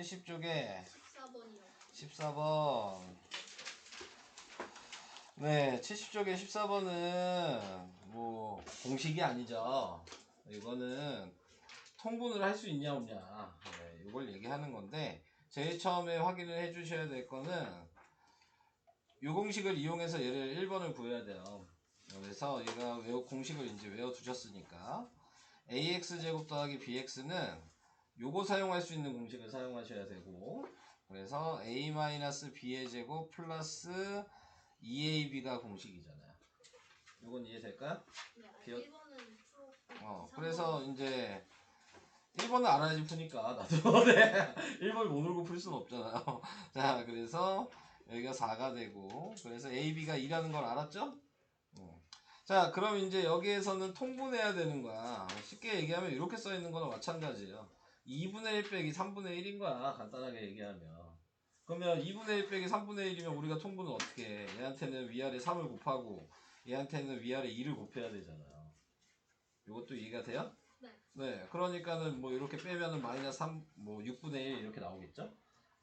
70쪽에 14번이요. 14번. 네, 70쪽에 14번은 뭐 공식이 아니죠. 이거는 통분을 할 수 있냐 없냐, 네, 이걸 얘기하는 건데, 제일 처음에 확인을 해 주셔야 될 거는 이 공식을 이용해서 얘를 1번을 구해야 돼요. 그래서 얘가 공식을 이제 외워 두셨으니까 ax제곱 더하기 bx는 요거 사용할 수 있는 공식을 사용하셔야 되고, 그래서 a-b의 제곱 플러스 2ab가 공식이잖아요. 요건 이해될까요? 네, 기억? 1번은 풀었고 그래서 이제 1번을 알아야지 푸니까 나도 네. 1번을 못 울고 풀 수는 없잖아요. 자, 그래서 여기가 4가 되고, 그래서 ab가 2라는 걸 알았죠? 자, 그럼 이제 여기에서는 통분해야 되는 거야. 쉽게 얘기하면 이렇게 써 있는 거나 마찬가지예요. 2분의 1 빼기 3분의 1인 거야, 간단하게 얘기하면. 그러면 2분의 1 빼기 3분의 1이면 우리가 통분을 어떻게 해? 얘한테는 위아래 3을 곱하고 얘한테는 위아래 2를 곱해야 되잖아요. 이것도 이해가 돼요? 네. 네, 그러니까는 뭐 이렇게 빼면은 마이너스 3, 뭐 6분의 1 이렇게 나오겠죠?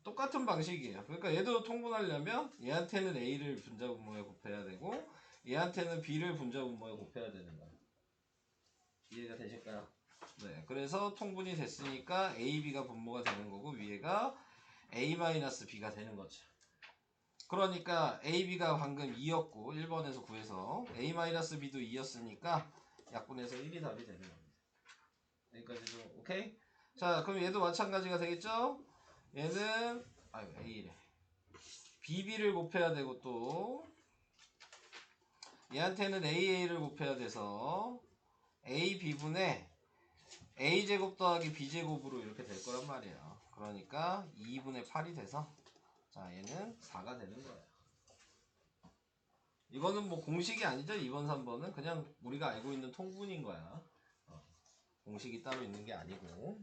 똑같은 방식이에요. 그러니까 얘도 통분하려면 얘한테는 A를 분자분모에 곱해야 되고 얘한테는 B를 분자분모에 곱해야 되는 거예요. 이해가 되실까요? 네, 그래서 통분이 됐으니까 A, B가 분모가 되는 거고 위에가 A-B가 되는 거죠. 그러니까 A, B가 방금 2였고 1번에서 구해서 A-B도 2였으니까 약분해서 1이 답이 되는 겁니다. 여기까지도 오케이? 자, 그럼 얘도 마찬가지가 되겠죠? 얘는 A래. BB를 곱해야 되고 또 얘한테는 AA를 곱해야 돼서 AB분의 A제곱 더하기 B제곱으로 이렇게 될 거란 말이에요. 그러니까 2분의 8이 돼서 자, 얘는 4가 되는 거예요. 이거는 뭐 공식이 아니죠. 2번, 3번은 그냥 우리가 알고 있는 통분인 거야. 공식이 따로 있는 게 아니고.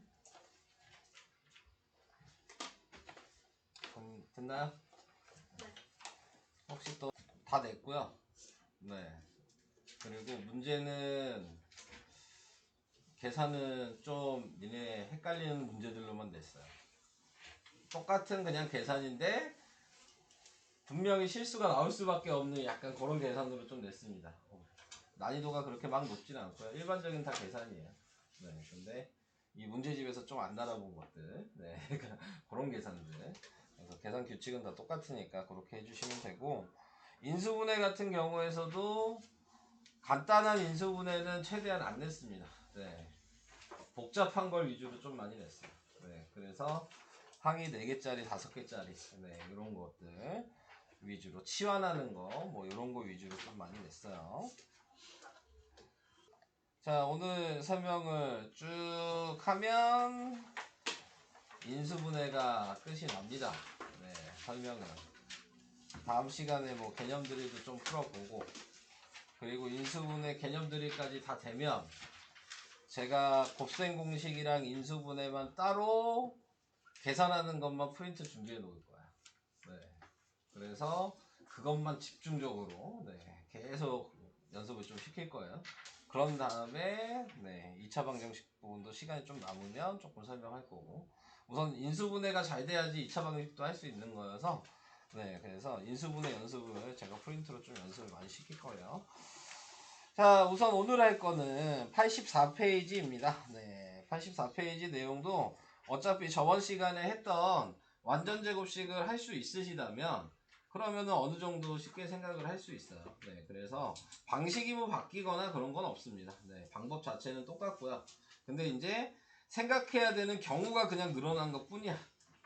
그럼 됐나요? 네. 혹시 또 다 냈고요. 네. 그리고 문제는 계산은 좀 니네 헷갈리는 문제들로만 냈어요. 똑같은 그냥 계산인데 분명히 실수가 나올 수밖에 없는 약간 그런 계산으로 좀 냈습니다. 난이도가 그렇게 막 높진 않고요. 일반적인 다 계산이에요. 네. 근데 이 문제집에서 좀 안 달아본 것들, 네. 그런 계산들. 그래서 계산 규칙은 다 똑같으니까 그렇게 해주시면 되고, 인수분해 같은 경우에서도 간단한 인수분해는 최대한 안 냈습니다. 네. 복잡한 걸 위주로 좀 많이 냈어요. 네. 그래서 항이 4개짜리, 5개짜리, 네. 이런 것들 위주로 치환하는 거, 뭐 이런 거 위주로 좀 많이 냈어요. 자, 오늘 설명을 쭉 하면 인수분해가 끝이 납니다. 네, 설명은. 다음 시간에 뭐 개념들도 좀 풀어보고, 그리고 인수분해 개념들까지 다 되면 제가 곱셈 공식이랑 인수분해만 따로 계산하는 것만 프린트 준비해 놓을 거야. 네. 그래서 그것만 집중적으로 네, 계속 연습을 좀 시킬 거예요. 그런 다음에 네, 2차 방정식 부분도 시간이 좀 남으면 조금 설명할 거고, 우선 인수분해가 잘 돼야지 2차 방정식도 할 수 있는 거여서 네, 그래서 인수분해 연습을 제가 프린트로 좀 연습을 많이 시킬 거예요. 자, 우선 오늘 할 거는 84페이지입니다. 네, 84페이지 내용도 어차피 저번 시간에 했던 완전제곱식을 할 수 있으시다면 그러면은 어느 정도 쉽게 생각을 할 수 있어요. 네, 그래서 방식이 뭐 바뀌거나 그런 건 없습니다. 네, 방법 자체는 똑같고요. 근데 이제 생각해야 되는 경우가 그냥 늘어난 것 뿐이야.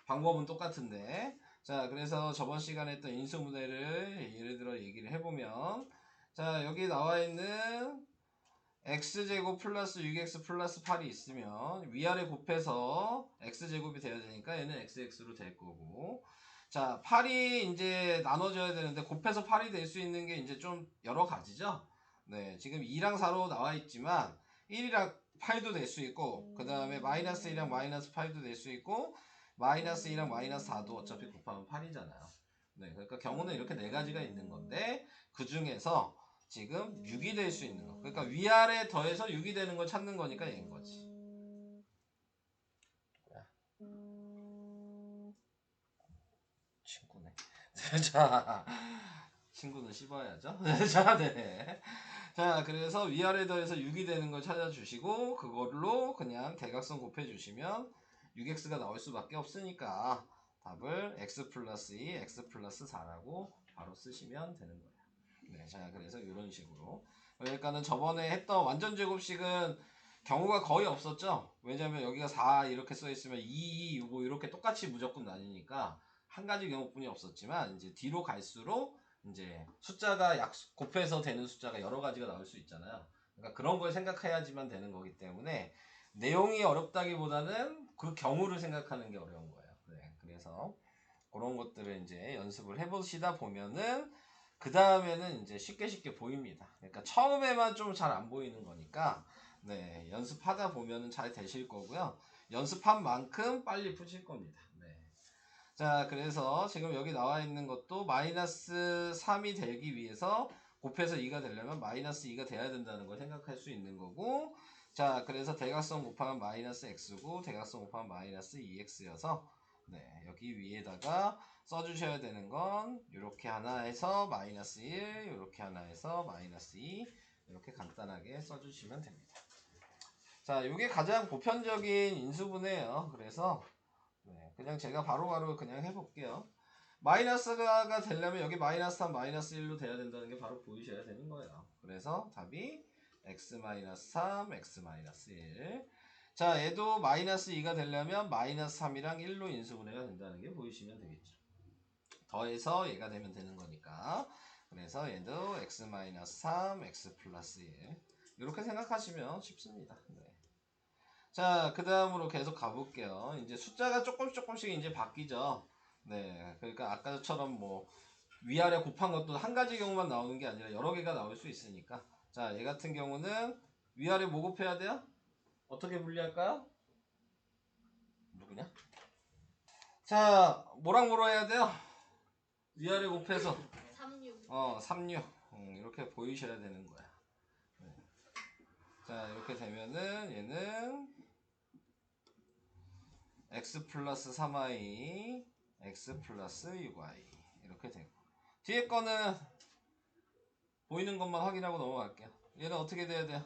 방법은 똑같은데. 자, 그래서 저번 시간에 했던 인수분해를 예를 들어 얘기를 해보면, 자, 여기 나와 있는 x제곱 플러스 6x 플러스 8이 있으면 위아래 곱해서 x제곱이 돼야 되니까 얘는 xx로 될 거고, 자, 8이 이제 나눠져야 되는데 곱해서 8이 될 수 있는 게 이제 좀 여러 가지죠. 네, 지금 2랑 4로 나와 있지만 1이랑 8도 될 수 있고, 그 다음에 마이너스 2랑 마이너스 8도 될 수 있고, 마이너스 2랑 마이너스 4도 어차피 곱하면 8이잖아요. 네, 그러니까 경우는 이렇게 4가지가 있는 건데 그 중에서 지금 6이 될 수 있는 거. 그러니까 위아래 더해서 6이 되는 걸 찾는 거니까 얘인 거지. 자, 친구는 씹어야죠. 자, 네. 자, 그래서 위아래 더해서 6이 되는 걸 찾아주시고 그걸로 그냥 대각선 곱해주시면 6x가 나올 수밖에 없으니까 답을 x 플러스 2, x 플러스 4라고 바로 쓰시면 되는 거예요. 네, 자, 그래서 이런 식으로. 그러니까는 저번에 했던 완전 제곱식은 경우가 거의 없었죠. 왜냐면 여기가 4 이렇게 써 있으면 2, 2, 뭐 이렇게 똑같이 무조건 나뉘니까 한 가지 경우뿐이 없었지만 이제 뒤로 갈수록 이제 숫자가 곱해서 되는 숫자가 여러 가지가 나올 수 있잖아요. 그러니까 그런 걸 생각해야지만 되는 거기 때문에 내용이 어렵다기보다는 그 경우를 생각하는 게 어려운 거예요. 네, 그래서 그런 것들을 이제 연습을 해보시다 보면은 그 다음에는 이제 쉽게 보입니다. 그러니까 처음에만 좀 잘 안 보이는 거니까 네, 연습하다 보면은 잘 되실 거고요. 연습한 만큼 빨리 푸실 겁니다. 네. 자, 그래서 지금 여기 나와 있는 것도 마이너스 3이 되기 위해서 곱해서 2가 되려면 마이너스 2가 돼야 된다는 걸 생각할 수 있는 거고, 자, 그래서 대각선 곱하면 마이너스 x고 대각선 곱하면 마이너스 2x여서 네, 여기 위에다가 써주셔야 되는 건 이렇게 하나 해서 마이너스 1, 이렇게 하나 해서 마이너스 2 이렇게 간단하게 써주시면 됩니다. 자, 이게 가장 보편적인 인수분해예요. 그래서 네, 그냥 제가 바로바로 그냥 해볼게요. 마이너스가 되려면 여기 마이너스 3, 마이너스 1로 돼야 된다는 게 바로 보이셔야 되는 거예요. 그래서 답이 x-3, x-1. 자, 얘도 마이너스 2가 되려면 마이너스 3이랑 1로 인수분해가 된다는 게 보이시면 되겠죠. 더해서 얘가 되면 되는 거니까. 그래서 얘도 x-3, x 플러스 1. 이렇게 생각하시면 쉽습니다. 네. 자, 그 다음으로 계속 가볼게요. 이제 숫자가 조금씩 이제 바뀌죠. 네. 그러니까 아까처럼 뭐 위아래 곱한 것도 한 가지 경우만 나오는 게 아니라 여러 개가 나올 수 있으니까. 자, 얘 같은 경우는 위아래 뭐 곱해야 돼요? 어떻게 분리할까요? 누구냐? 자, 뭐랑 뭐로 해야 돼요? 위아래 곱해서 36. 36. 이렇게 보이셔야 되는 거야. 네. 자, 이렇게 되면은 얘는 x 플러스 3y, x 플러스 6y 이렇게 되고, 뒤에 거는 보이는 것만 확인하고 넘어갈게요. 얘는 어떻게 돼야 돼요?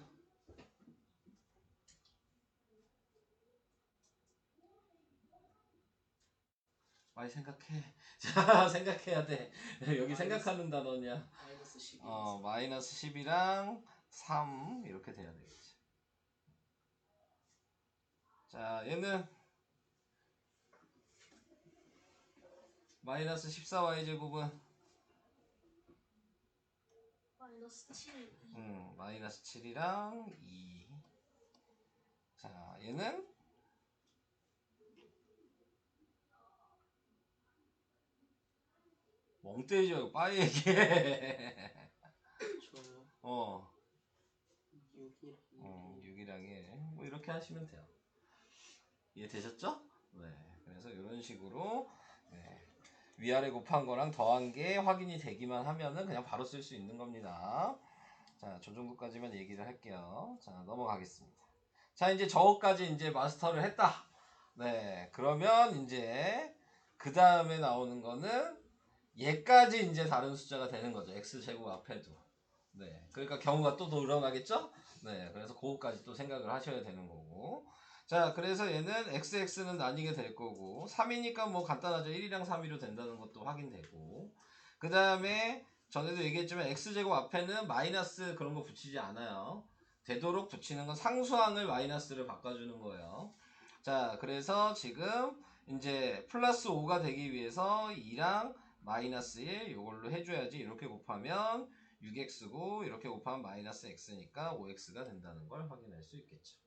많이 생각해. 자, 생각해야 돼. 여기 생각하는 단어냐? 마이너스 12. 마이너스 10이랑 3 이렇게 돼야 되겠지. 자, 얘는 마이너스 14y 제곱은 마이너스 7. 마이너스 7이랑 2. 자, 얘는 멍 때리죠. 빨리 얘기해. 저요. 6이랑 1. 뭐 이렇게 하시면 돼요. 이해되셨죠? 네. 그래서 이런 식으로 네. 위아래 곱한 거랑 더한 게 확인이 되기만 하면은 그냥 바로 쓸 수 있는 겁니다. 자, 저 정도까지만 얘기를 할게요. 자, 넘어가겠습니다. 자, 이제 저거까지 이제 마스터를 했다. 네. 그러면 이제 그 다음에 나오는 거는 얘까지 이제 다른 숫자가 되는 거죠. x제곱 앞에도. 네. 그러니까 경우가 또 늘어나겠죠? 네. 그래서 그거까지 또 생각을 하셔야 되는 거고. 자, 그래서 얘는 xx는 나뉘게 될 거고, 3이니까 뭐 간단하죠. 1이랑 3이로 된다는 것도 확인되고, 그 다음에 전에도 얘기했지만 x제곱 앞에는 마이너스 그런 거 붙이지 않아요. 되도록 붙이는 건 상수항을 마이너스를 바꿔주는 거예요. 자, 그래서 지금 이제 플러스 5가 되기 위해서 2랑 마이너스 1 이걸로 해줘야지. 이렇게 곱하면 6x고 이렇게 곱하면 마이너스 x니까 5x가 된다는 걸 확인할 수 있겠죠.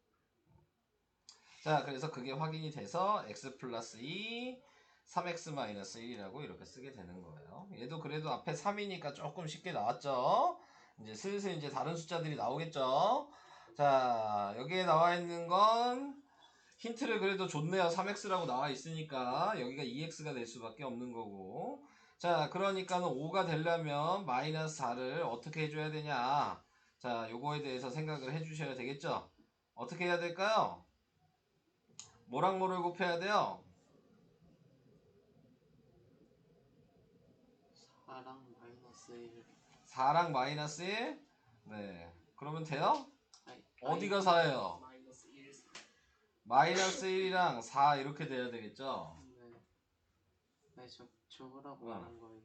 자, 그래서 그게 확인이 돼서 x 플러스 2, 3x 마이너스 1이라고 이렇게 쓰게 되는 거예요. 얘도 그래도 앞에 3이니까 조금 쉽게 나왔죠. 이제 슬슬 이제 다른 숫자들이 나오겠죠. 자, 여기에 나와 있는 건 힌트를 그래도 줬네요. 3x라고 나와 있으니까 여기가 2x가 될 수밖에 없는 거고. 자, 그러니까는 5가 되려면 마이너스 4를 어떻게 해줘야 되냐. 자, 요거에 대해서 생각을 해주셔야 되겠죠. 어떻게 해야 될까요? 뭐랑 뭐를 곱해야 돼요? 4랑 마이너스 1. 4랑 마이너스 1? 네. 그러면 돼요? 아니, 어디가 4예요? 마이너스 1. 마이너스 1이랑 4 이렇게 돼야 되겠죠? 네. 아니, 저거라고 어. 말한 거예요.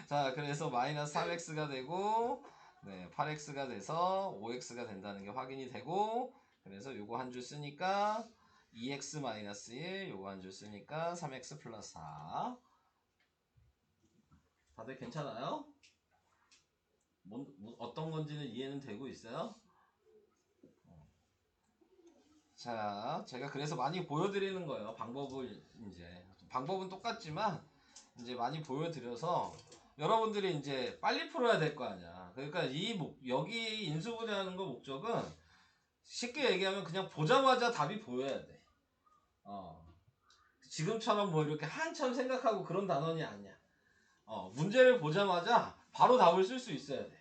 자, 그래서 마이너스 3x가 되고, 네, 8x가 돼서 5x가 된다는 게 확인이 되고, 그래서 요거 한 줄 쓰니까 2x 마이너스 1, 요거 한 줄 쓰니까 3x 플러스 4. 다들 괜찮아요? 어떤 건지는 이해는 되고 있어요? 자, 제가 그래서 많이 보여드리는 거예요. 방법은 똑같지만, 이제 많이 보여드려서, 여러분들이 이제 빨리 풀어야 될 거 아니야. 그러니까 여기 인수분해하는 거 목적은, 쉽게 얘기하면 그냥 보자마자 답이 보여야 돼. 지금처럼 뭐 이렇게 한참 생각하고 그런 단원이 아니야. 문제를 보자마자 바로 답을 쓸 수 있어야 돼.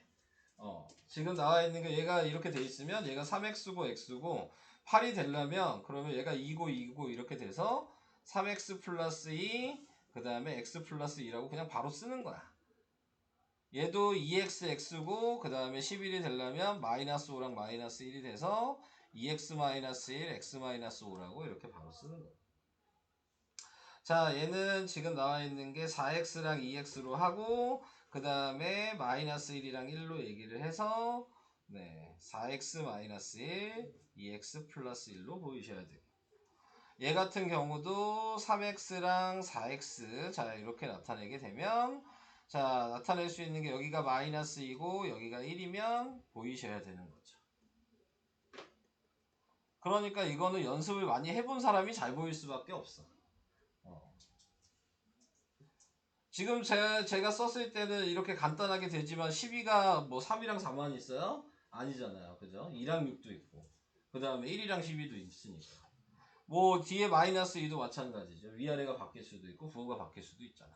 지금 나와 있는 게 얘가 이렇게 돼 있으면 얘가 3x고 x고 8이 되려면 그러면 얘가 2고 2고 이렇게 돼서 3x 플러스 2 그 다음에 x 플러스 2라고 그냥 바로 쓰는 거야. 얘도 2x x고 그 다음에 11이 되려면 마이너스 5랑 마이너스 1이 돼서 2x 마이너스 1 x 마이너스 5라고 이렇게 바로 쓰는 거야. 자, 얘는 지금 나와 있는 게 4x랑 2x로 하고 그 다음에 마이너스 1이랑 1로 얘기를 해서 네, 4x 마이너스 1, 2x 플러스 1로 보이셔야 돼요. 얘 같은 경우도 3x랑 4x 자 이렇게 나타내게 되면 자 나타낼 수 있는 게 여기가 마이너스 2고 여기가 1이면 보이셔야 되는 거죠. 그러니까 이거는 연습을 많이 해본 사람이 잘 보일 수밖에 없어. 지금 제가 썼을 때는 이렇게 간단하게 되지만 12가 뭐 3이랑 4만 있어요? 아니잖아요. 그죠? 2랑 6도 있고 그 다음에 1이랑 12도 있으니까 뭐 뒤에 마이너스 2도 마찬가지죠. 위아래가 바뀔 수도 있고 부호가 바뀔 수도 있잖아.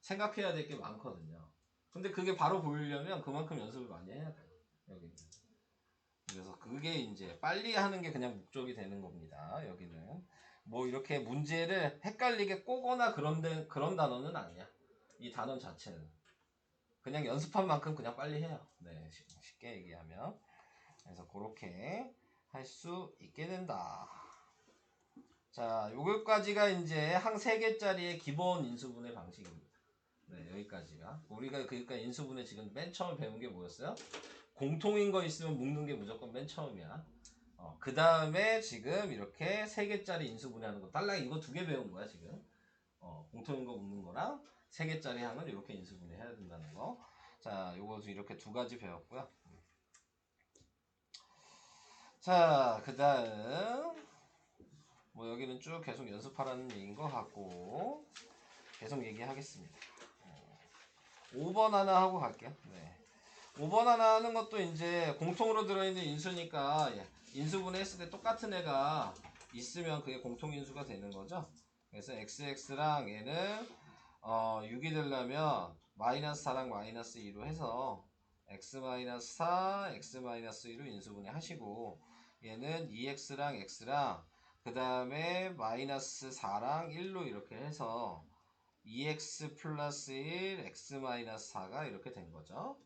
생각해야 될 게 많거든요. 근데 그게 바로 보이려면 그만큼 연습을 많이 해야 돼요. 여기는. 그래서 그게 이제 빨리 하는 게 그냥 목적이 되는 겁니다. 여기는. 뭐 이렇게 문제를 헷갈리게 꼬거나 그런 단어는 아니야. 이 단어 자체는. 그냥 연습한 만큼 그냥 빨리 해요. 네, 쉽게 얘기하면. 그래서 그렇게 할 수 있게 된다. 자, 요거까지가 이제 항 3개짜리의 기본 인수분해 방식입니다. 네, 여기까지가. 우리가 그러니까 인수분해 지금 맨 처음 배운 게 뭐였어요? 공통인 거 있으면 묶는 게 무조건 맨 처음이야. 그 다음에 지금 이렇게 3개짜리 인수분해하는 거. 딸랑 이거 2개 배운 거야, 지금. 공통인 거 묶는 거랑 3개짜리 항은 이렇게 인수분해 해야 된다는 거. 자, 요것도 이렇게 2가지 배웠고요. 자, 그 다음. 뭐 여기는 쭉 계속 연습하라는 얘기인 것 같고 계속 얘기하겠습니다. 5번 하나 하고 갈게요. 네. 5번 하나 하는 것도 이제 공통으로 들어있는 인수니까 인수분해 했을 때 똑같은 애가 있으면 그게 공통인수가 되는 거죠. 그래서 xx랑 얘는 6이 되려면 마이너스 4랑 마이너스 2로 해서 x-4, x-2로 인수분해 하시고 얘는 2x랑 x랑 그 다음에 마이너스 4랑 1로 이렇게 해서 2x 플러스 1, x 마이너스 4가 이렇게 된 거죠.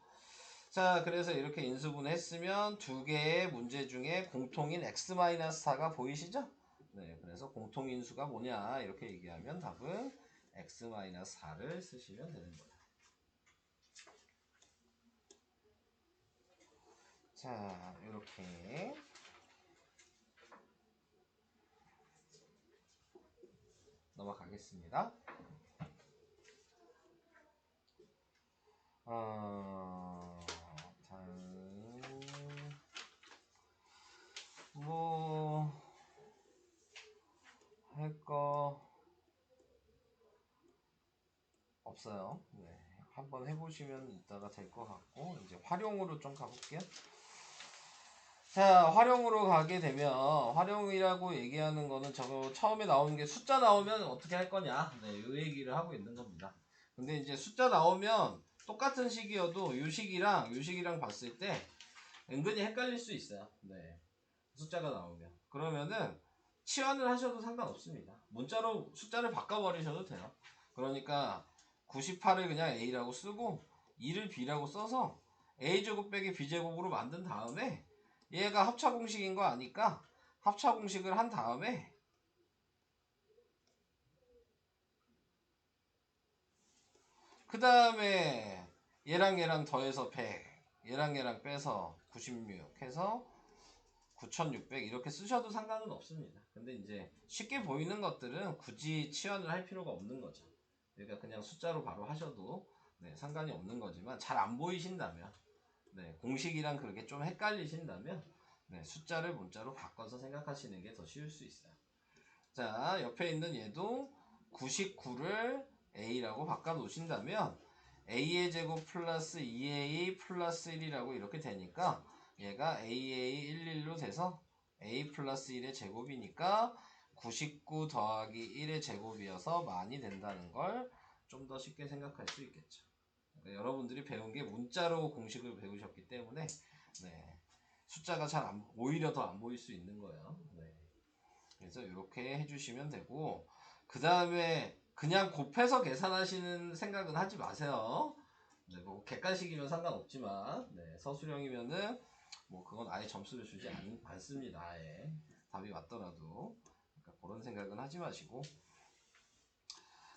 자, 그래서 이렇게 인수분해 했으면 2개의 문제 중에 공통인 x 마이너스 4가 보이시죠? 네, 그래서 공통인수가 뭐냐 이렇게 얘기하면 답은 x 마이너스 4를 쓰시면 되는 거예요. 자, 이렇게 넘어가겠습니다. 다음 뭐 할 거 없어요. 네, 한번 해보시면 이따가 될 것 같고 이제 활용으로 좀 가볼게요. 자, 활용으로 가게 되면 활용이라고 얘기하는 거는 저거 처음에 나오는 게 숫자 나오면 어떻게 할 거냐 네, 요 얘기를 하고 있는 겁니다. 근데 이제 숫자 나오면 똑같은 식이어도 요 식이랑 봤을 때 은근히 헷갈릴 수 있어요. 네, 숫자가 나오면 그러면은 치환을 하셔도 상관없습니다. 문자로 숫자를 바꿔버리셔도 돼요. 그러니까 98을 그냥 a라고 쓰고 2를 b라고 써서 a제곱 빼기 b제곱으로 만든 다음에 얘가 합차 공식인 거 아니까 합차 공식을 한 다음에 그 다음에 얘랑 더해서 100, 얘랑 빼서 96 해서 9600 이렇게 쓰셔도 상관은 없습니다. 근데 이제 쉽게 보이는 것들은 굳이 치환을 할 필요가 없는 거죠. 그러니까 그냥 숫자로 바로 하셔도 네, 상관이 없는 거지만 잘 안 보이신다면 네, 공식이랑 그렇게 좀 헷갈리신다면 네, 숫자를 문자로 바꿔서 생각하시는 게 더 쉬울 수 있어요. 자, 옆에 있는 얘도 99를 a라고 바꿔 놓으신다면 a의 제곱 플러스 2a 플러스 1이라고 이렇게 되니까 얘가 AA11로 돼서 a 플러스 1의 제곱이니까 99 더하기 1의 제곱이어서 만이 된다는 걸 좀 더 쉽게 생각할 수 있겠죠. 그러니까 여러분들이 배운 게 문자로 공식을 배우셨기 때문에 네, 숫자가 오히려 더 안 보일 수 있는 거예요. 네. 그래서 이렇게 해주시면 되고 그 다음에 그냥 곱해서 계산하시는 생각은 하지 마세요. 네, 뭐 객관식이면 상관없지만 네, 서술형이면은 뭐 그건 아예 점수를 주지 않습니다. 아예 답이 맞더라도 그러니까 그런 생각은 하지 마시고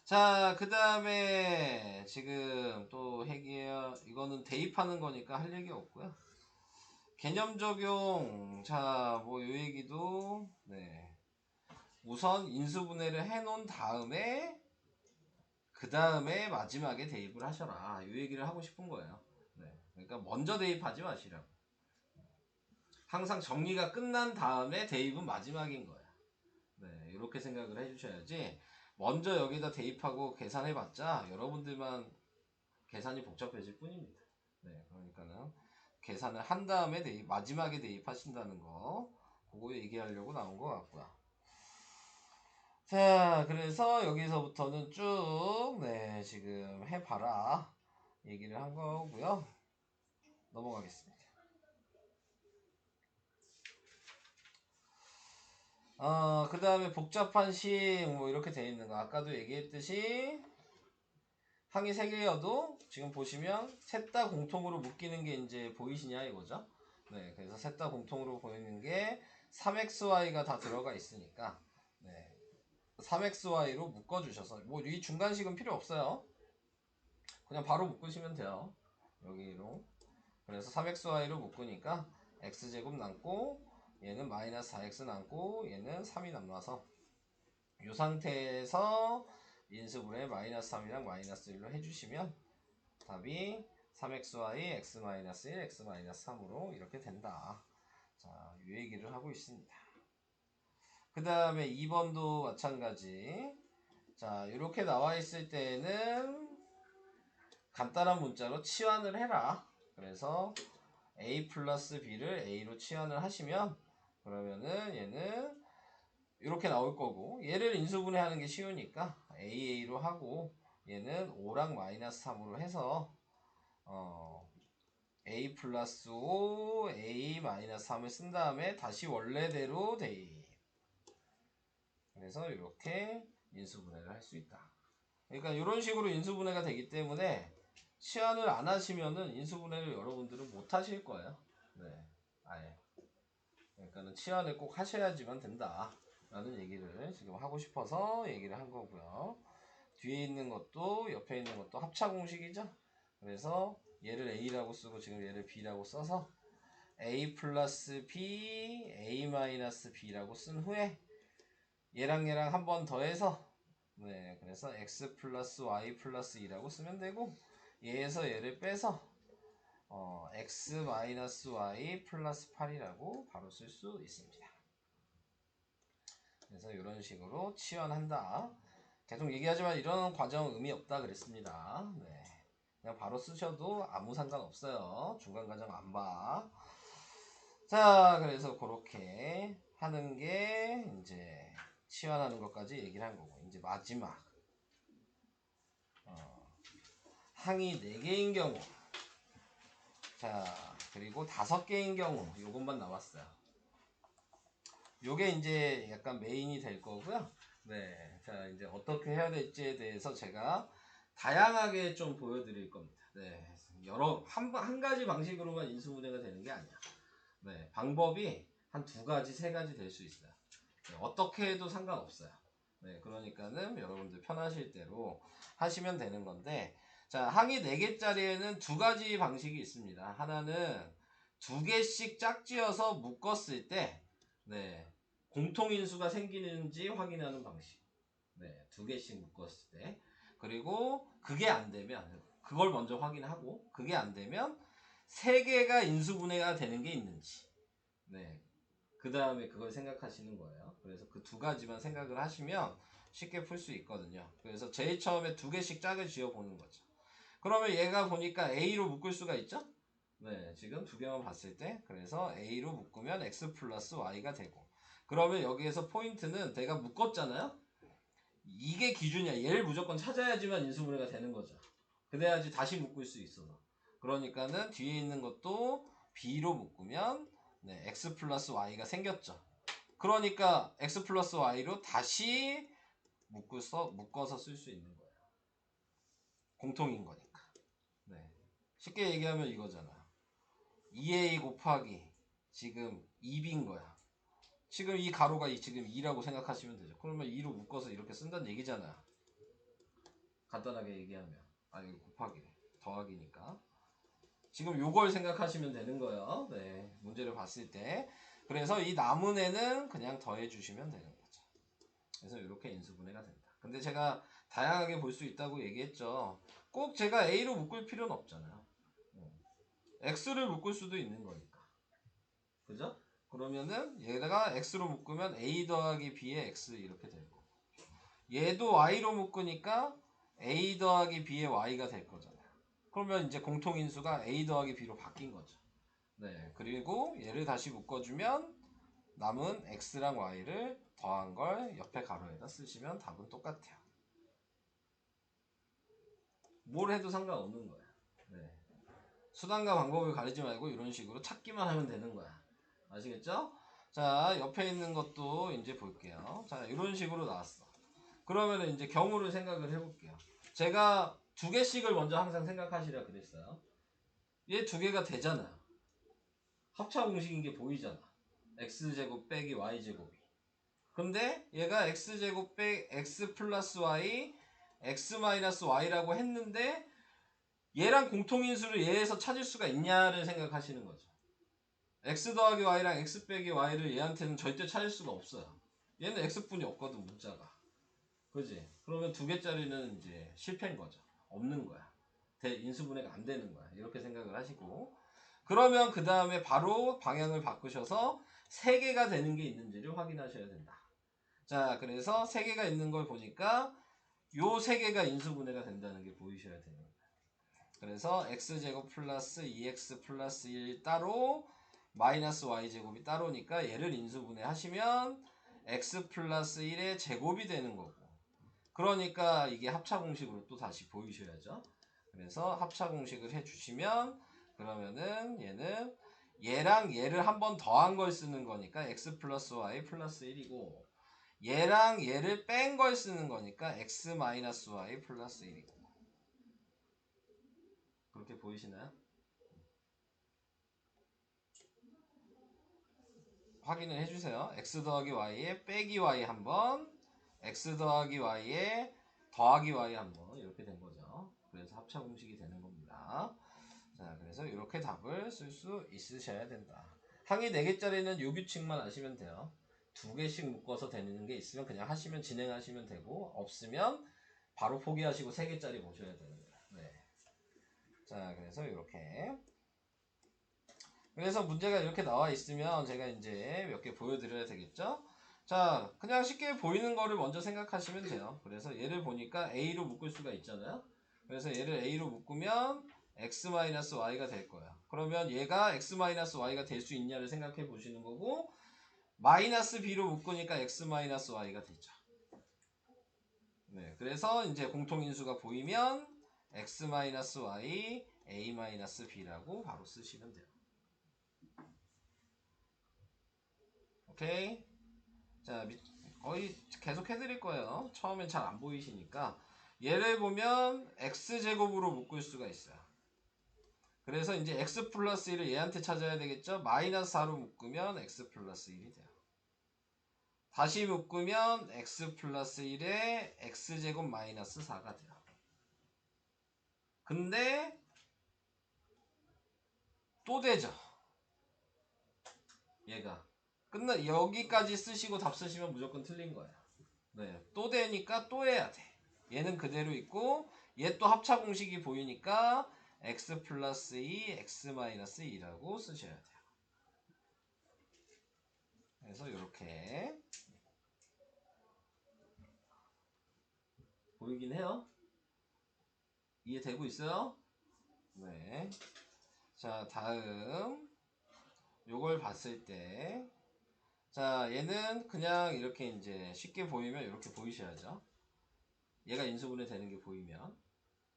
자, 그 다음에 지금 또 이거는 대입하는 거니까 할 얘기 없고요. 개념 적용 자, 뭐 요 얘기도 네. 우선 인수분해를 해놓은 다음에 그 다음에 마지막에 대입을 하셔라. 이 얘기를 하고 싶은 거예요. 네. 그러니까 먼저 대입하지 마시라고. 항상 정리가 끝난 다음에 대입은 마지막인 거야. 네, 이렇게 생각을 해주셔야지. 먼저 여기다 대입하고 계산해봤자 여러분들만 계산이 복잡해질 뿐입니다. 네, 그러니까는 계산을 한 다음에 마지막에 대입하신다는 거, 그거 얘기하려고 나온 것 같고요. 자, 그래서 여기서부터는 쭉, 네, 지금 해봐라. 얘기를 한 거고요. 넘어가겠습니다. 그 다음에 복잡한 식, 뭐, 이렇게 돼 있는 거. 아까도 얘기했듯이, 항이 3개여도 지금 보시면, 셋 다 공통으로 묶이는 게 이제 보이시냐, 이거죠? 네, 그래서 셋 다 공통으로 보이는 게 3xy가 다 들어가 있으니까, 네. 3xy로 묶어주셔서 뭐 이 중간식은 필요 없어요. 그냥 바로 묶으시면 돼요. 여기로. 그래서 3xy로 묶으니까 x제곱 남고 얘는 마이너스 4x 남고 얘는 3이 남아서 이 상태에서 인수분해 마이너스 3이랑 마이너스 1로 해주시면 답이 3xy x-1 x-3으로 이렇게 된다. 자, 이 얘기를 하고 있습니다. 그 다음에 2번도 마찬가지. 자, 이렇게 나와 있을 때는 간단한 문자로 치환을 해라. 그래서 a 플러스 b를 a로 치환을 하시면 그러면은 얘는 이렇게 나올 거고 얘를 인수분해하는 게 쉬우니까 AA로 하고 얘는 5랑 마이너스 3으로 해서 A 플러스 5 A 마이너스 3을 쓴 다음에 다시 원래대로 대입. 그래서 이렇게 인수분해를 할 수 있다. 그러니까 이런 식으로 인수분해가 되기 때문에 치환을 안 하시면은 인수분해를 여러분들은 못 하실 거예요. 네, 아예. 그러니까는 치환을 꼭 하셔야지만 된다. 라는 얘기를 지금 하고 싶어서 얘기를 한 거고요. 뒤에 있는 것도 옆에 있는 것도 합차 공식이죠. 그래서 얘를 A라고 쓰고 지금 얘를 B라고 써서 A 플러스 B, A 마이너스 B라고 쓴 후에 얘랑 한 번 더해서 네, 그래서 X 플러스 Y 플러스 2라고 쓰면 되고 얘에서 얘를 빼서 X 마이너스 Y 플러스 8이라고 바로 쓸 수 있습니다. 그래서 이런 식으로 치환한다. 계속 얘기하지만 이런 과정은 의미 없다 그랬습니다. 네. 그냥 바로 쓰셔도 아무 상관없어요. 중간 과정 안 봐. 자, 그래서 그렇게 하는 게 이제 치환하는 것까지 얘기를 한 거고 이제 마지막 항이 4개인 경우 자 그리고 5개인 경우 요것만 남았어요. 요게 이제 약간 메인이 될 거고요. 네, 자 이제 어떻게 해야 될지에 대해서 제가 다양하게 좀 보여드릴 겁니다. 네, 한 가지 방식으로만 인수분해가 되는 게 아니야. 네, 방법이 한 두 가지, 세 가지 될 수 있어요. 네, 어떻게 해도 상관없어요. 네, 그러니까는 여러분들 편하실 대로 하시면 되는 건데, 자, 항이 4개짜리에는 두 가지 방식이 있습니다. 하나는 두 개씩 짝지어서 묶었을 때, 네, 공통인수가 생기는지 확인하는 방식. 네, 두 개씩 묶었을 때. 그리고 그게 안 되면, 그걸 먼저 확인하고, 그게 안 되면, 세 개가 인수분해가 되는 게 있는지. 네, 그 다음에 그걸 생각하시는 거예요. 그래서 그 두 가지만 생각을 하시면 쉽게 풀 수 있거든요. 그래서 제일 처음에 두 개씩 짝을 지어 보는 거죠. 그러면 얘가 보니까 A로 묶을 수가 있죠? 네, 지금 두 개만 봤을 때. 그래서 A로 묶으면 X 플러스 Y가 되고. 그러면 여기에서 포인트는 내가 묶었잖아요? 이게 기준이야. 얘를 무조건 찾아야지만 인수분해가 되는 거죠. 그래야지 다시 묶을 수 있어서. 그러니까는 뒤에 있는 것도 B로 묶으면 네, X 플러스 Y가 생겼죠. 그러니까 X 플러스 Y로 다시 묶어서 쓸 수 있는 거예요. 공통인 거니까. 네. 쉽게 얘기하면 이거잖아. 2A 곱하기 지금 2B인 거야. 지금 이 가로가 지금 2라고 생각하시면 되죠. 그러면 2로 묶어서 이렇게 쓴다는 얘기잖아. 간단하게 얘기하면. 아니 곱하기 더하기니까. 지금 요걸 생각하시면 되는 거예요. 네. 문제를 봤을 때. 그래서 이 남은 애는 그냥 더해 주시면 되는 거죠. 그래서 이렇게 인수분해가 된다. 근데 제가 다양하게 볼 수 있다고 얘기했죠. 꼭 제가 A로 묶을 필요는 없잖아요. X를 묶을 수도 있는 거니까. 그죠? 그러면은 얘가 X로 묶으면 A 더하기 B의 X 이렇게 되고, 얘도 Y로 묶으니까 A 더하기 B의 Y가 될 거잖아요. 그러면 이제 공통인수가 A 더하기 B로 바뀐 거죠. 네. 그리고 얘를 다시 묶어주면 남은 X랑 Y를 더한 걸 옆에 가로에다 쓰시면 답은 똑같아요. 뭘 해도 상관없는 거야. 네. 수단과 방법을 가리지 말고 이런 식으로 찾기만 하면 되는 거야. 아시겠죠? 자, 옆에 있는 것도 이제 볼게요. 자, 이런 식으로 나왔어. 그러면 이제 경우를 생각을 해볼게요. 제가 두 개씩을 먼저 항상 생각하시라 그랬어요. 얘 두 개가 되잖아요. 합차 공식인 게 보이잖아. x제곱 빼기 y제곱이. 근데 얘가 x제곱 빼기 x 플러스 y, x 마이너스 y라고 했는데 얘랑 공통인수를 얘에서 찾을 수가 있냐를 생각하시는 거죠. x 더하기 y랑 x 빼기 y를 얘한테는 절대 찾을 수가 없어요. 얘는 x뿐이 없거든, 문자가. 그지? 그러면 두 개짜리는 이제 실패인 거죠. 없는 거야. 인수분해가 안 되는 거야. 이렇게 생각을 하시고. 그러면 그 다음에 바로 방향을 바꾸셔서 세 개가 되는 게 있는지를 확인하셔야 된다. 자, 그래서 세 개가 있는 걸 보니까 요 세 개가 인수분해가 된다는 게 보이셔야 되는 거예요. 그래서 x제곱 플러스 2x 플러스 1 따로 마이너스 y제곱이 따로니까 얘를 인수분해 하시면 x 플러스 1의 제곱이 되는 거고, 그러니까 이게 합차공식으로 또 다시 보이셔야죠. 그래서 합차공식을 해주시면 그러면은 얘는 얘랑 얘를 한 번 더한 걸 쓰는 거니까 x 플러스 y 플러스 1이고, 얘랑 얘를 뺀 걸 쓰는 거니까 x 마이너스 y 플러스 1이고. 그렇게 보이시나요? 확인을 해주세요. x 더하기 y에 빼기 y 한 번, x 더하기 y에 더하기 y 한 번, 이렇게 된 거죠. 그래서 합차 공식이 되는 겁니다. 자, 그래서 이렇게 답을 쓸 수 있으셔야 된다. 항이 4개짜리는 요 규칙만 아시면 돼요. 두 개씩 묶어서 되는 게 있으면 그냥 하시면 진행하시면 되고, 없으면 바로 포기하시고 3개짜리 보셔야 되는 거예요. 네. 자, 그래서 이렇게. 그래서 문제가 이렇게 나와 있으면 제가 이제 몇 개 보여드려야 되겠죠? 자, 그냥 쉽게 보이는 거를 먼저 생각하시면 돼요. 그래서 얘를 보니까 A로 묶을 수가 있잖아요. 그래서 얘를 A로 묶으면 X-Y가 될 거예요. 그러면 얘가 X-Y가 될 수 있냐를 생각해 보시는 거고, 마이너스 B로 묶으니까 X-Y가 되죠. 네, 그래서 이제 공통인수가 보이면 X-Y, A-B라고 바로 쓰시면 돼요. 오케이. 자, 거의 계속 해드릴 거예요. 처음엔 잘 안 보이시니까. 얘를 보면 x제곱으로 묶을 수가 있어요. 그래서 이제 x 플러스 1을 얘한테 찾아야 되겠죠? 마이너스 4로 묶으면 x 플러스 1이 돼요. 다시 묶으면 x 플러스 1에 x제곱 마이너스 4가 돼요. 근데 또 되죠. 얘가 여기까지 쓰시고 답 쓰시면 무조건 틀린 거예요. 네, 또 되니까 또 해야 돼. 얘는 그대로 있고 얘 또 합차 공식이 보이니까 x 플러스 2 x 마이너스 2라고 쓰셔야 돼요. 그래서 이렇게 보이긴 해요. 이해되고 있어요? 네. 자, 다음 요걸 봤을 때, 자, 얘는 그냥 이렇게 이제 쉽게 보이면 이렇게 보이셔야죠. 얘가 인수분해 되는 게 보이면,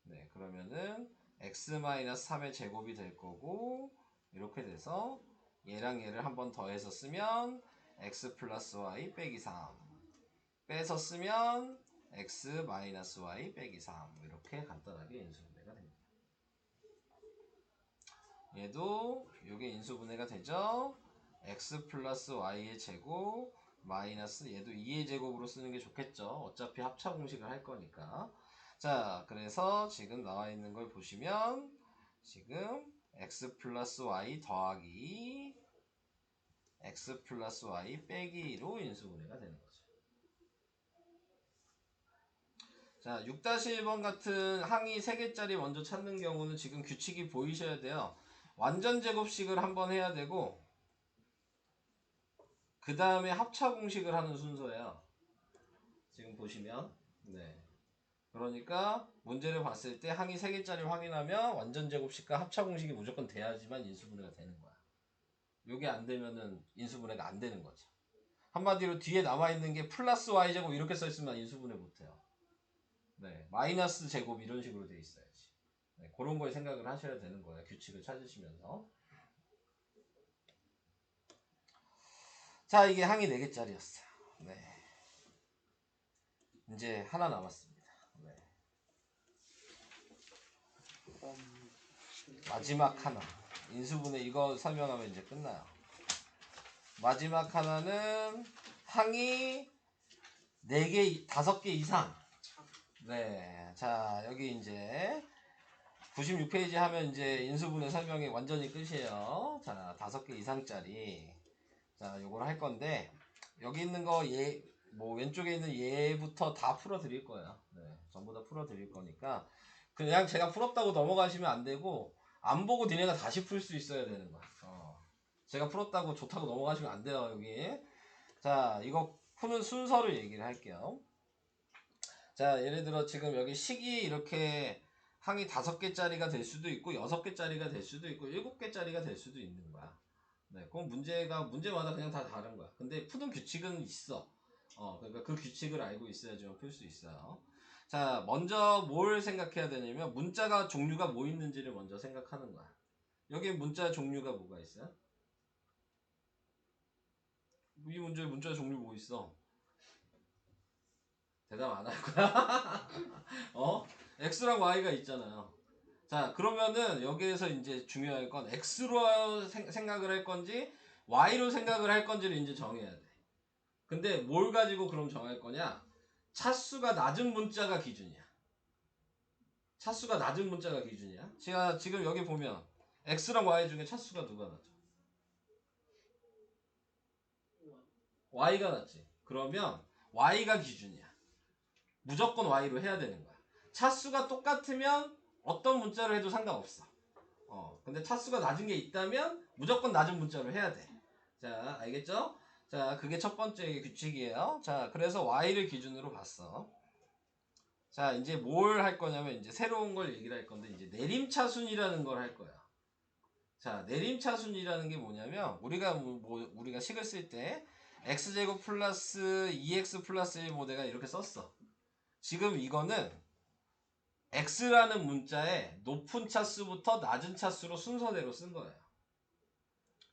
네, 그러면은 x-3의 제곱이 될 거고, 이렇게 돼서 얘랑 얘를 한 번 더해서 쓰면 x 플러스 y 빼기 3 빼서 쓰면 x 마이너스 y 빼기 3 이렇게 간단하게 인수분해가 됩니다. 얘도 이게 인수분해가 되죠. x 플러스 y의 제곱 마이너스 얘도 2의 제곱으로 쓰는 게 좋겠죠. 어차피 합차 공식을 할 거니까. 자, 그래서 지금 나와 있는 걸 보시면 지금 x 플러스 y 더하기 x 플러스 y 빼기로 인수분해가 되는 거죠. 자, 6-1번 같은 항이 3개짜리 먼저 찾는 경우는 지금 규칙이 보이셔야 돼요. 완전 제곱식을 한번 해야 되고 그 다음에 합차 공식을 하는 순서예요. 지금 보시면 네. 그러니까 문제를 봤을 때 항이 3개짜리 확인하면 완전 제곱식과 합차 공식이 무조건 돼야지만 인수분해가 되는 거야. 요게 안 되면은 인수분해가 안 되는 거죠. 한마디로 뒤에 남아있는 게 플러스 y제곱 이렇게 써있으면 인수분해 못해요. 네, 마이너스 제곱 이런 식으로 돼 있어야지. 네, 그런 거에 생각을 하셔야 되는 거예요. 규칙을 찾으시면서. 자, 이게 항이 4개짜리였어요. 네. 이제 하나 남았습니다. 네. 마지막 하나. 인수분해 이거 설명하면 이제 끝나요. 마지막 하나는 항이 4개, 5개 이상. 네. 자, 여기 이제 96페이지 하면 이제 인수분해 설명이 완전히 끝이에요. 자, 5개 이상짜리. 자, 요걸 할 건데, 여기 있는 거 뭐 왼쪽에 있는 얘부터 다 풀어 드릴 거예요. 네, 전부 다 풀어 드릴 거니까 그냥 제가 풀었다고 넘어가시면 안 되고 안 보고 니네가 다시 풀 수 있어야 되는 거야. 제가 풀었다고 좋다고 넘어가시면 안 돼요. 여기. 자, 이거 푸는 순서를 얘기를 할게요. 자, 예를 들어 지금 여기 식이 이렇게 항이 5개짜리가 될 수도 있고 6개짜리가 될 수도 있고 7개짜리가 될 수도 있는 거야. 네, 그럼 문제마다 그냥 다 다른 거야. 근데 푸는 규칙은 있어. 그러니까 그 규칙을 알고 있어야지만 풀 수 있어요. 자, 먼저 뭘 생각해야 되냐면 문자가 종류가 뭐 있는지를 먼저 생각하는 거야. 여기 문자 종류가 뭐가 있어요? 이 문제 문자 종류 뭐 있어? 대답 안 할 거야? X랑 Y가 있잖아요. 자, 그러면은 여기에서 이제 중요한 건 X로 생각을 할 건지 Y로 생각을 할 건지를 이제 정해야 돼. 근데 뭘 가지고 그럼 정할 거냐? 차수가 낮은 문자가 기준이야. 차수가 낮은 문자가 기준이야. 제가 지금 여기 보면 X랑 Y 중에 차수가 누가 낮아? Y가 낮지. 그러면 Y가 기준이야. 무조건 Y로 해야 되는 거야. 차수가 똑같으면 어떤 문자로 해도 상관없어. 근데 차수가 낮은 게 있다면 무조건 낮은 문자로 해야 돼. 자, 알겠죠? 자, 그게 첫 번째 규칙이에요. 자, 그래서 Y를 기준으로 봤어. 자, 이제 뭘 할 거냐면 이제 새로운 걸 얘기를 할 건데 이제 내림차순이라는 걸 할 거야. 자, 내림차순이라는 게 뭐냐면 우리가 식을 쓸 때 x제곱 플러스 2x 플러스 1 뭐 내가 이렇게 썼어. 지금 이거는 x라는 문자에 높은 차수부터 낮은 차수로 순서대로 쓴 거예요.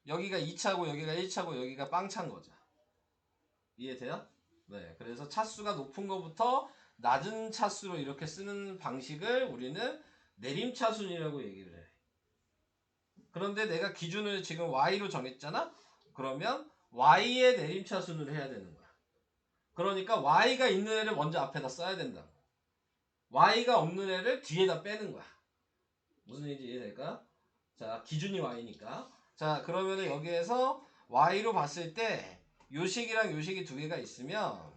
여기가 2차고 여기가 1차고 여기가 빵차인 거죠. 이해돼요? 네, 그래서 차수가 높은 것부터 낮은 차수로 이렇게 쓰는 방식을 우리는 내림차순이라고 얘기를 해. 그런데 내가 기준을 지금 y로 정했잖아? 그러면 y의 내림차순으로 해야 되는 거야. 그러니까 y가 있는 애를 먼저 앞에다 써야 된다고. y가 없는 애를 뒤에다 빼는 거야. 무슨 얘기인지 이해될까? 자, 기준이 y니까. 자, 그러면은 여기에서 y로 봤을 때 요식이랑 요식이 두 개가 있으면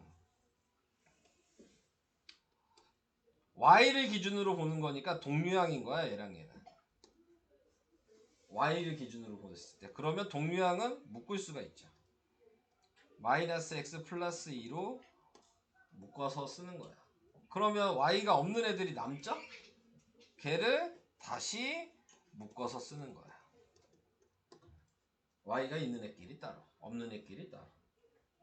y를 기준으로 보는 거니까 동류항인 거야, 얘랑 얘는. y를 기준으로 보았을 때. 그러면 동류항은 묶을 수가 있죠. 마이너스 x 플러스 2로 묶어서 쓰는 거야. 그러면 y가 없는 애들이 남죠? 걔를 다시 묶어서 쓰는 거야. y가 있는 애끼리 따로, 없는 애끼리 따로.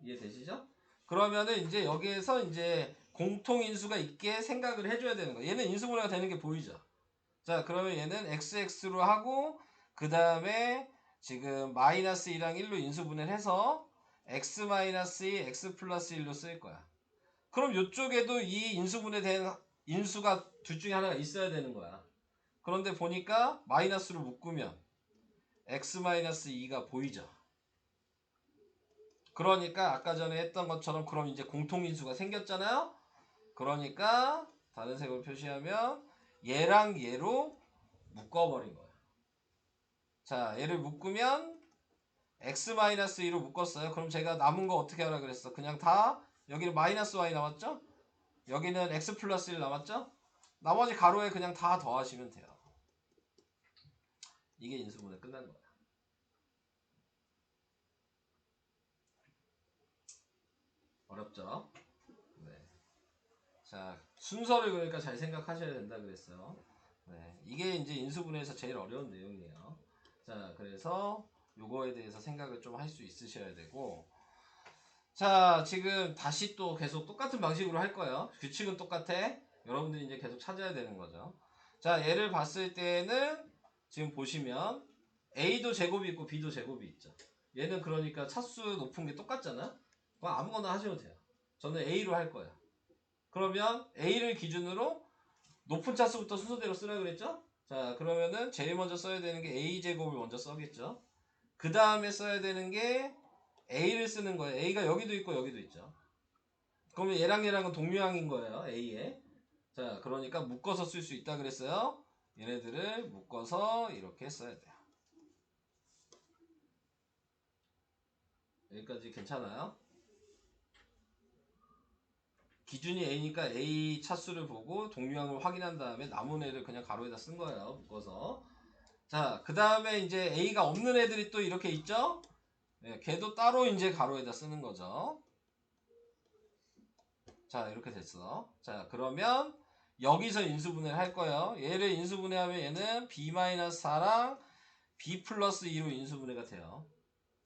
이해되시죠? 그러면은 이제 여기에서 이제 공통인수가 있게 생각을 해줘야 되는 거야. 얘는 인수분해가 되는 게 보이죠? 자, 그러면 얘는 xx로 하고 그 다음에 지금 마이너스 2랑 1로 인수분해를 해서 x 마이너스 2, x 플러스 1로 쓸 거야. 그럼 이쪽에도 이 인수분해된 인수가 둘 중에 하나가 있어야 되는 거야. 그런데 보니까 마이너스로 묶으면 x 마이너스 2가 보이죠. 그러니까 아까 전에 했던 것처럼 그럼 이제 공통인수가 생겼잖아요. 그러니까 다른 색으로 표시하면 얘랑 얘로 묶어버린 거예요. 자, 얘를 묶으면 x-2로 묶었어요. 그럼 제가 남은 거 어떻게 하라 그랬어? 그냥 다 여기는 마이너스 y 남았죠? 여기는 x 플러스 1 남았죠? 나머지 가로에 그냥 다 더하시면 돼요. 이게 인수분해 끝난 거야. 어렵죠? 네. 자, 순서를 그러니까 잘 생각하셔야 된다 그랬어요. 네. 이게 이제 인수분해에서 제일 어려운 내용이에요. 자, 그래서 요거에 대해서 생각을 좀 할 수 있으셔야 되고, 자, 지금 다시 또 계속 똑같은 방식으로 할 거예요. 규칙은 똑같아. 여러분들이 이제 계속 찾아야 되는 거죠. 자, 얘를 봤을 때는 지금 보시면 A도 제곱이 있고 B도 제곱이 있죠. 얘는 그러니까 차수 높은 게 똑같잖아. 그럼 아무거나 하셔도 돼요. 저는 A로 할 거예요. 그러면 A를 기준으로 높은 차수부터 순서대로 쓰라 그랬죠? 자, 그러면은 제일 먼저 써야 되는 게 A제곱을 먼저 써겠죠. 그 다음에 써야 되는 게 A를 쓰는 거예요. A가 여기도 있고 여기도 있죠. 그러면 얘랑 얘랑은 동류항인 거예요. A에. 자, 그러니까 묶어서 쓸 수 있다 그랬어요. 얘네들을 묶어서 이렇게 써야 돼요. 여기까지 괜찮아요? 기준이 A니까 A 차수를 보고 동류항을 확인한 다음에 남은 애를 그냥 가로에다 쓴 거예요. 묶어서. 자, 그 다음에 이제 A가 없는 애들이 또 이렇게 있죠? 네, 걔도 따로 이제 가로에다 쓰는 거죠. 자, 이렇게 됐어. 자, 그러면 여기서 인수분해를 할 거예요. 얘를 인수분해하면 얘는 b-4랑 b 플러스 2로 인수분해가 돼요.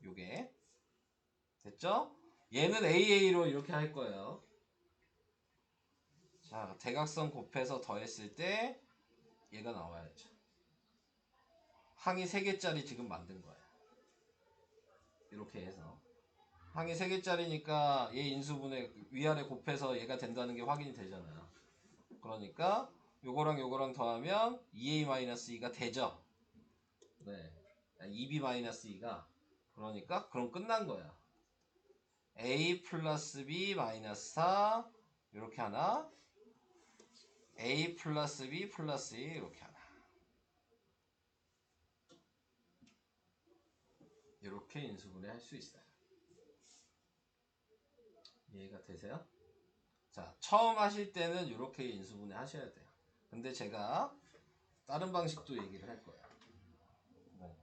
요게. 됐죠? 얘는 AA로 이렇게 할 거예요. 자, 대각선 곱해서 더했을 때 얘가 나와야죠. 항이 3개짜리 지금 만든 거예요. 이렇게 해서. 항이 3개짜리니까 얘 인수분해 위아래 곱해서 얘가 된다는 게 확인이 되잖아요. 그러니까 요거랑 요거랑 더하면 2a-2가 되죠. 네. 2b-2가 그러니까 그럼 끝난 거야. a 플러스 b 마이너스 4 이렇게 하나, a 플러스 b 플러스 2 이렇게 하나. 이렇게 인수분해 할 수 있어요. 이해가 되세요? 자, 처음 하실 때는 이렇게 인수분해 하셔야 돼요. 근데 제가 다른 방식도 얘기를 할 거예요. 네.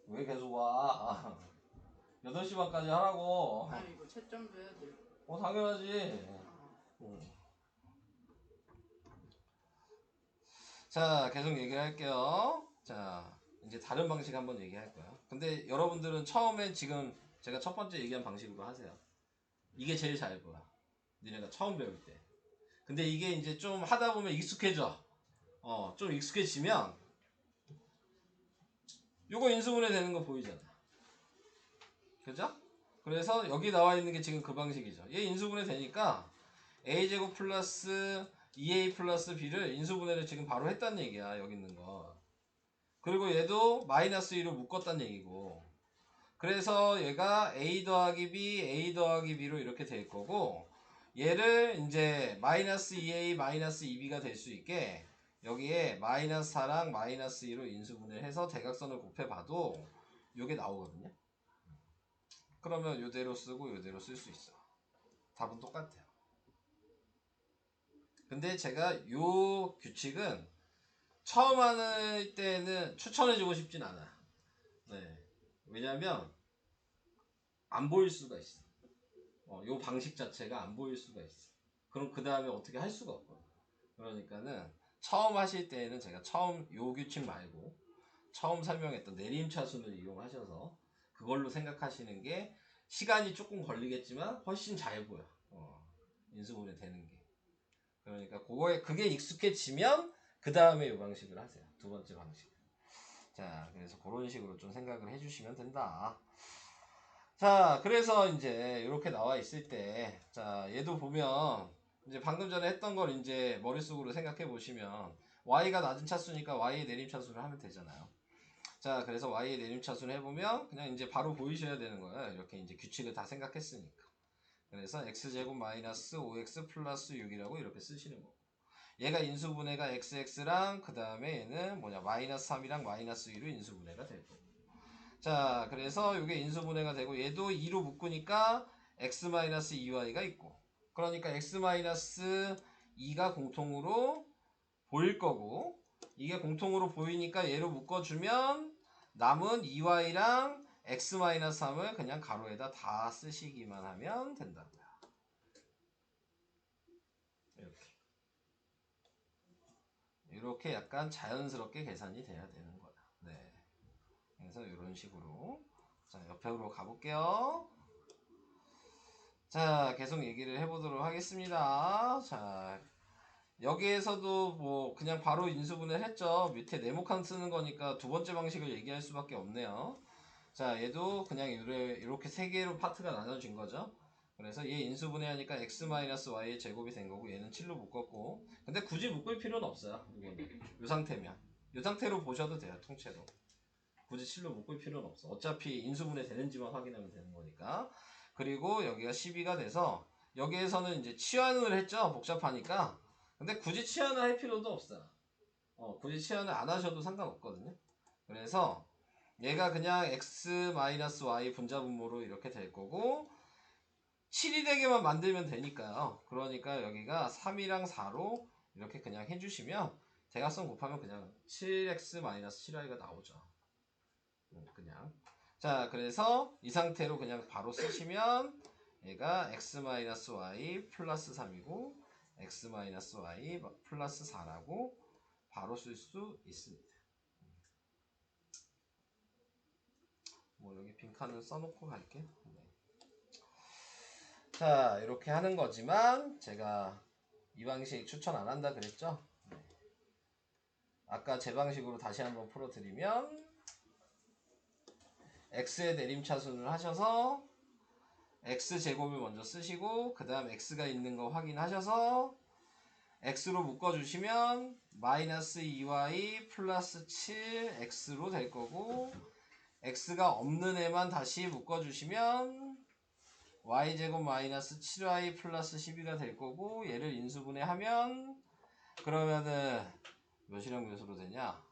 왜 계속 와? 8시 반까지 하라고. 아니 이거 채점도 해야 돼. 당연하지. 자, 계속 얘기를 할게요. 자, 이제 다른 방식 한번 얘기할 거예요. 근데 여러분들은 처음에 지금 제가 첫 번째 얘기한 방식으로 하세요. 이게 제일 잘 보여. 니네가 처음 배울 때. 근데 이게 이제 좀 하다 보면 익숙해져. 좀 익숙해지면 요거 인수분해 되는 거 보이잖아. 그죠? 그래서 여기 나와 있는 게 지금 그 방식이죠. 얘 인수분해 되니까 a제곱 플러스 2a 플러스 b를 인수분해를 지금 바로 했단 얘기야. 여기 있는 거. 그리고 얘도 마이너스 2로 묶었단 얘기고. 그래서 얘가 a 더하기 b, a 더하기 b로 이렇게 될 거고, 얘를 이제 마이너스 2a, 마이너스 2b가 될 수 있게 여기에 마이너스 4랑 마이너스 2로 인수분해를 해서 대각선을 곱해봐도 이게 나오거든요. 그러면 이대로 쓰고 이대로 쓸 수 있어. 답은 똑같아요. 근데 제가 요 규칙은 처음 하는 때는 추천해주고 싶진 않아요. 네. 왜냐면 안 보일 수가 있어. 요 방식 자체가 안 보일 수가 있어. 그럼 그 다음에 어떻게 할 수가 없거든. 그러니까는 처음 하실 때에는 제가 처음 요 규칙 말고 처음 설명했던 내림차순을 이용하셔서 그걸로 생각하시는 게 시간이 조금 걸리겠지만 훨씬 잘 보여. 인수분해 되는 게. 그러니까 그게 익숙해지면 그 다음에 이 방식을 하세요. 두 번째 방식. 자, 그래서 그런 식으로 좀 생각을 해주시면 된다. 자, 그래서 이제 이렇게 나와 있을 때, 자, 얘도 보면 이제 방금 전에 했던 걸 이제 머릿속으로 생각해 보시면 y가 낮은 차수니까 y의 내림 차수를 하면 되잖아요. 자, 그래서 y의 내림 차수를 해보면 그냥 이제 바로 보이셔야 되는 거예요. 이렇게 이제 규칙을 다 생각했으니까. 그래서 x제곱 마이너스 5x 플러스 6이라고 이렇게 쓰시는 거고. 얘가 인수분해가 xx랑 그 다음에 얘는 뭐냐 마이너스 3이랑 마이너스 2로 인수분해가 될 거고. 자, 그래서 이게 인수분해가 되고 얘도 2로 묶으니까 x-2y가 있고, 그러니까 x-2가 공통으로 보일 거고, 이게 공통으로 보이니까 얘로 묶어주면 남은 2y랑 x-3을 그냥 가로에다 다 쓰시기만 하면 된다고요. 이렇게 약간 자연스럽게 계산이 돼야 되는 거야. 네. 그래서 이런 식으로. 자, 옆으로 가볼게요. 자, 계속 얘기를 해보도록 하겠습니다. 자, 여기에서도 뭐 그냥 바로 인수분해를 했죠. 밑에 네모칸 쓰는 거니까 두 번째 방식을 얘기할 수밖에 없네요. 자, 얘도 그냥 이렇게 세 개로 파트가 나눠진 거죠. 그래서 얘 인수분해하니까 x-y의 제곱이 된 거고, 얘는 7로 묶었고, 근데 굳이 묶을 필요는 없어요. 이거는 이 상태면 이 상태로 보셔도 돼요. 통째로 굳이 7로 묶을 필요는 없어. 어차피 인수분해 되는지만 확인하면 되는 거니까. 그리고 여기가 12가 돼서 여기에서는 이제 치환을 했죠. 복잡하니까. 근데 굳이 치환을 할 필요도 없어요. 굳이 치환을 안 하셔도 상관없거든요. 그래서 얘가 그냥 x-y 분자분모로 이렇게 될 거고, 7이 되게만 만들면 되니까요. 그러니까 여기가 3이랑 4로 이렇게 그냥 해주시면 대각선 곱하면 그냥 7x-7y가 나오죠. 그냥. 자, 그래서 이 상태로 그냥 바로 쓰시면 얘가 x-y 플러스 3이고 x-y 플러스 4라고 바로 쓸 수 있습니다. 뭐 여기 빈칸을 써놓고 갈게요. 네. 자, 이렇게 하는 거지만 제가 이 방식 추천 안 한다 그랬죠? 네. 아까 제 방식으로 다시 한번 풀어드리면 x의 내림차순을 하셔서 x제곱을 먼저 쓰시고 그 다음 x가 있는 거 확인하셔서 x로 묶어주시면 마이너스 2y 플러스 7x로 될 거고, x가 없는 애만 다시 묶어주시면 y제곱 마이너스 7y 플러스 12가 될 거고, 얘를 인수분해하면 그러면은 몇이랑 몇으로 되냐,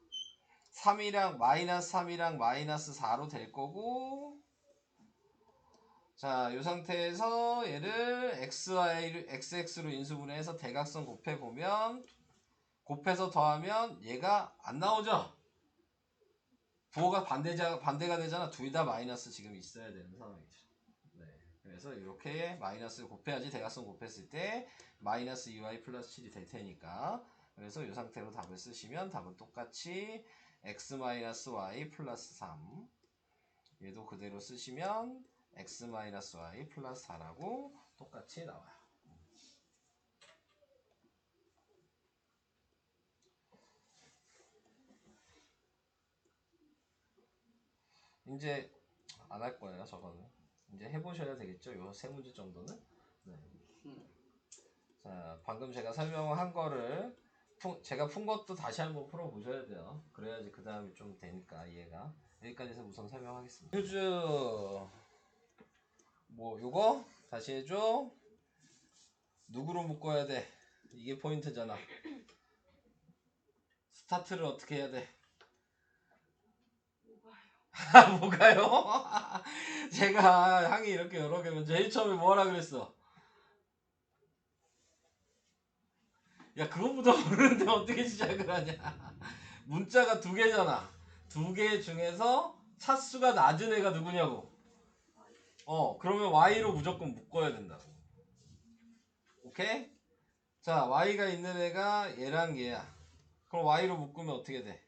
3이랑 마이너스 3이랑 마이너스 4로 될 거고, 자, 이 상태에서 얘를 xx로 인수분해해서 대각선 곱해보면, 곱해서 더하면 얘가 안 나오죠? 부호가 반대가 되잖아. 둘 다 마이너스 지금 있어야 되는 상황이죠. 네. 그래서 이렇게 마이너스를 곱해야지 대각선 곱했을 때 마이너스 2y 플러스 7이 될 테니까. 그래서 이 상태로 답을 쓰시면 답은 똑같이 x-y 플러스 3, 얘도 그대로 쓰시면 x-y 플러스 4라고 똑같이 나와요. 이제 안 할 거예요, 저거는. 이제 해보셔야 되겠죠. 요 세 문제 정도는. 네. 자, 방금 제가 설명한 거를 제가 푼 것도 다시 한번 풀어보셔야 돼요. 그래야지 그 다음에 좀 되니까 이해가. 여기까지 해서 우선 설명하겠습니다. 휴즈 뭐 요거 다시 해줘. 누구로 묶어야 돼? 이게 포인트잖아. 스타트를 어떻게 해야 돼? 뭐가요? 제가 항이 이렇게 여러 개면 제일 처음에 뭐라 그랬어? 야, 그것보다 모르는데 어떻게 시작을 하냐? 문자가 두 개잖아. 두 개 중에서 차수가 낮은 애가 누구냐고. 그러면 y로 무조건 묶어야 된다고. 오케이? 자, y가 있는 애가 얘랑 얘야. 그럼 y로 묶으면 어떻게 돼?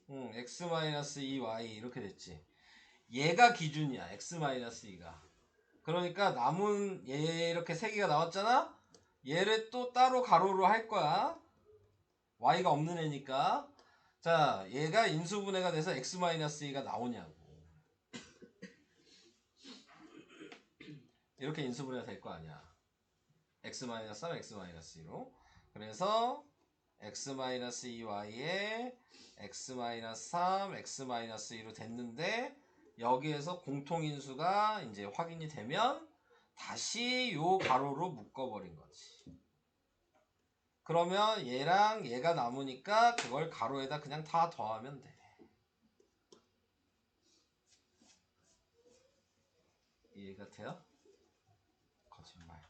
x-2y 이렇게 됐지. 얘가 기준이야. x-2가. 그러니까 남은 얘 이렇게 세 개가 나왔잖아. 얘를 또 따로 가로로 할 거야. y가 없는 애니까. 자, 얘가 인수분해가 돼서 x-2가 나오냐고. 이렇게 인수분해가 될 거 아니야. x-3, x-2로. 그래서 x-2y에 x-3, x-2로 됐는데 여기에서 공통인수가 이제 확인이 되면 다시 요 가로로 묶어버린 거지. 그러면 얘랑 얘가 남으니까 그걸 가로에다 그냥 다 더하면 돼. 이해가 돼요? 거짓말.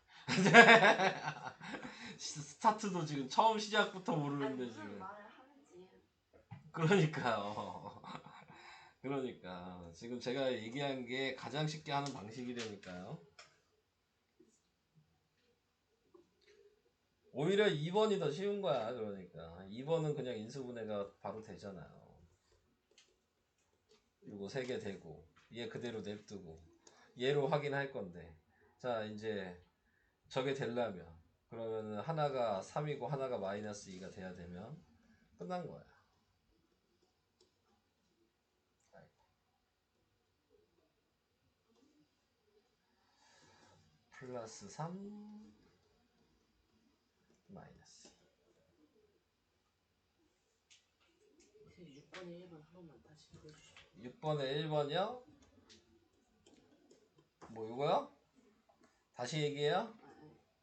스타트도 지금 처음 시작부터 모르는데 무슨 지금. 말을 하는지. 그러니까요. 그러니까 지금 제가 얘기한 게 가장 쉽게 하는 방식이라니까요. 오히려 2번이 더 쉬운 거야. 그러니까 2번은 그냥 인수분해가 바로 되잖아요. 이거 3개 되고 얘 그대로 냅두고 얘로 확인할 건데, 자 이제 저게 되려면 그러면 하나가 3이고 하나가 마이너스 2가 돼야 되면 끝난 거야. 플러스 3 마이너스 6번에 1번 한 번만 다시 보여주시죠. 6번에 1번이요? 뭐 이거요? 다시 얘기해요?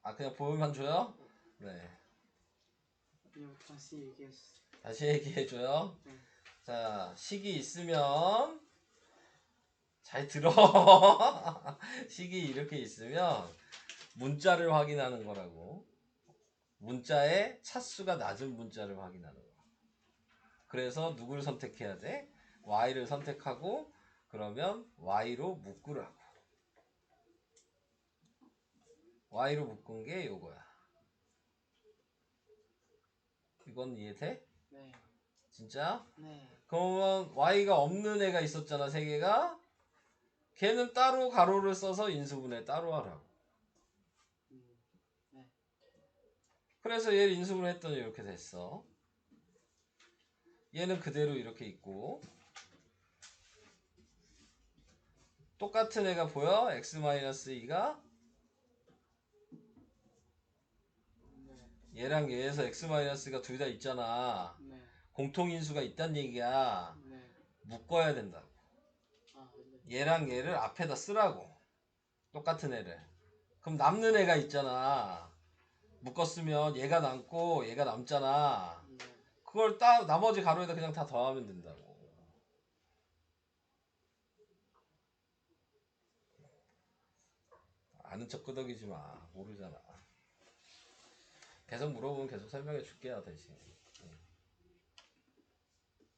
아 그냥 보여만 줘요? 네. 그냥 다시 얘기해주세요. 다시 얘기해줘요. 네. 자, 식이 있으면 잘 들어. 식이 이렇게 있으면 문자를 확인하는 거라고. 문자의 차수가 낮은 문자를 확인하는 거야. 그래서 누구를 선택해야 돼? y를 선택하고 그러면 y로 묶으라고. y로 묶은 게 요거야. 이건 이해돼? 네. 진짜? 네. 그러면 y가 없는 애가 있었잖아, 세 개가. 걔는 따로 가로를 써서 인수분해 따로 하라고. 네. 그래서 얘를 인수분해 했더니 이렇게 됐어. 얘는 그대로 이렇게 있고 똑같은 애가 보여? x-2가 네. 얘랑 얘에서 x-가 둘 다 있잖아. 네. 공통인수가 있단 얘기야. 네. 묶어야 된다고. 아, 네. 얘랑 얘를 앞에다 쓰라고. 똑같은 애를. 그럼 남는 애가 있잖아. 묶었으면 얘가 남고 얘가 남잖아. 네. 그걸 나머지 가로에다 그냥 다 더하면 된다고. 아는 척 끄덕이지 마. 모르잖아. 계속 물어보면 계속 설명해 줄게요, 대신.